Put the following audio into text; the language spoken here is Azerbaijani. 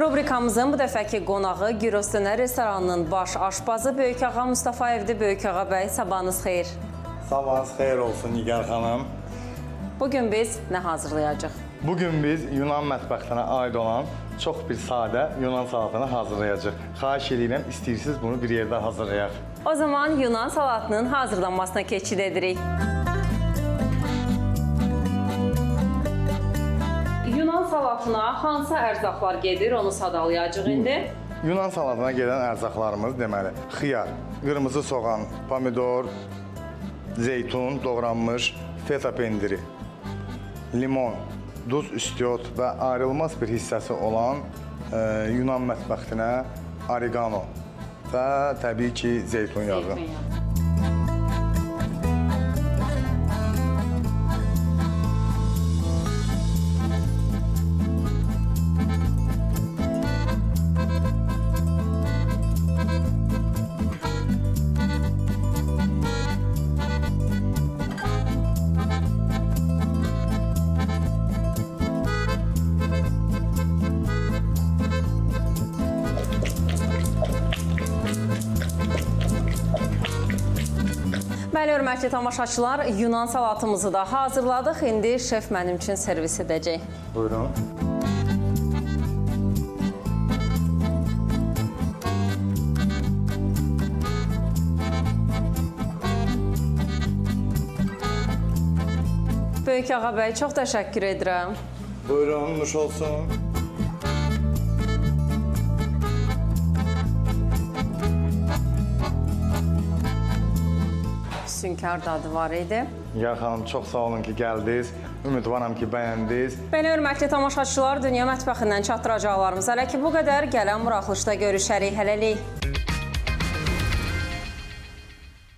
Rubrikamızın bu dəfəki qonağı Gyros Dönər restoranının baş aşpazı Böyükağa Mustafayevdir. Böyükağa bəy, sabahınız xeyir. Sabahınız xeyir olsun Nigar xanım. Bugün biz nə hazırlayacağıq? Bugün biz Yunan mətbəxtinə aid olan çox bir sadə Yunan salatını hazırlayacağıq. Xahiş edirəm, istəyirsiniz bunu bir yerdə hazırlayaq. O zaman Yunan salatının hazırlanmasına keçid edirik. Yunan salatına hansı ərzaqlar gedir, onu sadalayacağıq indi. Yunan salatına gedən ərzaqlarımız deməli, xiyar, qırmızı soğan, pomidor, zeytun, doğranmış, feta pendiri, limon, duz, istiot və ayrılmaz bir hissəsi olan Yunan mətbəxtinə oregano və təbii ki, zeytun yağı. Bəli, hörmətli tamaşaçılar, Yunan salatımızı da hazırladıq. İndi şef mənim üçün servis edəcək. Buyurun. Böyükağa bəy, çox təşəkkür edirəm. Buyurun, nuş olsun. Sünkar dadı var idi. Nigar xanım, çox sağ olun ki, gəldiniz. Ümidvaram ki, bəyəndiniz. Belə hörmətli tamaşaçılar, Dünya mətbəxindən çatdıracaqlarımız hələ ki bu qədər. Gələn buraxılışda görüşərik. Hələlik.